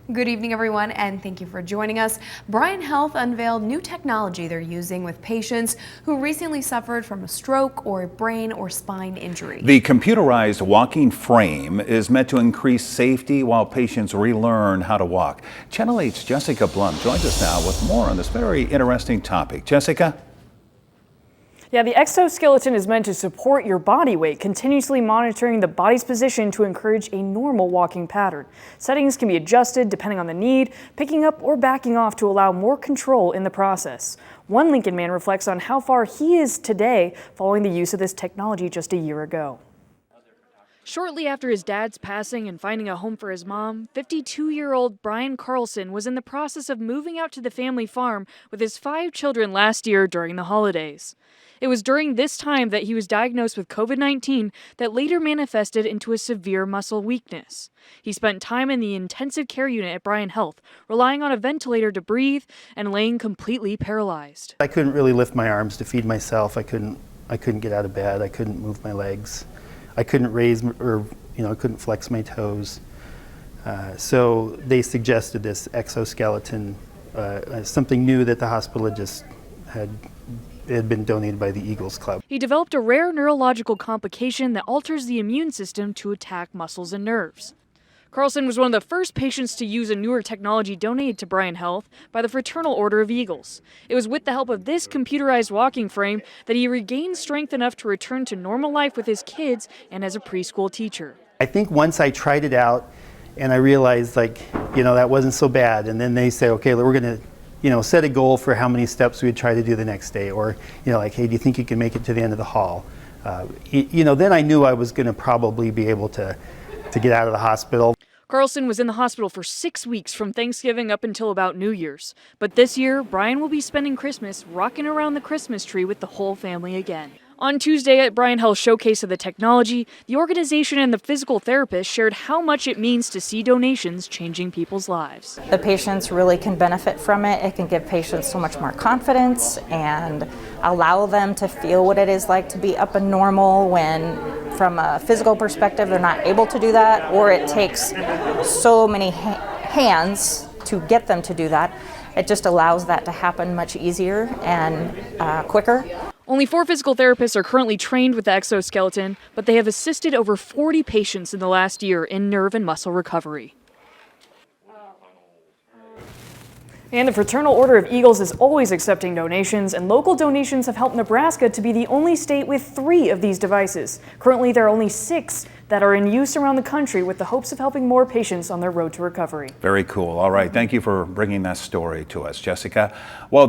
Good evening, everyone, and thank you for joining us. Bryan Health unveiled new technology they're using with patients who recently suffered from a stroke or a brain or spine injury. The computerized walking frame is meant to increase safety while patients relearn how to walk. Channel 8's Jessica Blum joins us now with more on this very interesting topic. Jessica? Yeah, the exoskeleton is meant to support your body weight, continuously monitoring the body's position to encourage a normal walking pattern. Settings can be adjusted depending on the need, picking up or backing off to allow more control in the process. One Lincoln man reflects on how far he is today following the use of this technology just a year ago. Shortly after his dad's passing and finding a home for his mom, 52-year-old Brian-Carlson was in the process of moving out to the family farm with his 5 children last year during the holidays. It was during this time that he was diagnosed with COVID-19 that later manifested into a severe muscle weakness. He spent time in the intensive care unit at Bryan Health, relying on a ventilator to breathe and laying completely paralyzed. I couldn't really lift my arms to feed myself. I couldn't get out of bed. I couldn't move my legs. I couldn't raise or I couldn't flex my toes. So they suggested this exoskeleton, something new that the hospital had been donated by the Eagles Club. He developed a rare neurological complication that alters the immune system to attack muscles and nerves. Carlson was one of the first patients to use a newer technology donated to Bryan Health by the Fraternal-Order-of-Eagles. It was with the help of this computerized walking frame that he regained strength enough to return to normal life with his kids and as a preschool teacher. I think once I tried it out and I realized that wasn't so bad, and then they say, okay, we're going to set a goal for how many steps we would try to do the next day, or hey, do you think you can make it to the end of the hall? Then I knew I was going to probably be able to get out of the hospital. Carlson was in the hospital for 6 weeks from Thanksgiving up until about New Year's. But this year, Brian will be spending Christmas rocking around the Christmas tree with the whole family again. On Tuesday at Bryan Health's showcase of the technology, the organization and the physical therapist shared how much it means to see donations changing people's lives. The patients really can benefit from it. It can give patients so much more confidence and allow them to feel what it is like to be up and normal when, from a physical perspective, they're not able to do that, or it takes so many hands to get them to do that. It just allows that to happen much easier and quicker. Only 4 physical therapists are currently trained with the exoskeleton, but they have assisted over 40 patients in the last year in nerve and muscle recovery. And the Fraternal Order of Eagles is always accepting donations, and local donations have helped Nebraska to be the only state with 3 of these devices. Currently, there are only 6 that are in use around the country with the hopes of helping more patients on their road to recovery. Very cool. All right. Thank you for bringing that story to us, Jessica. Well,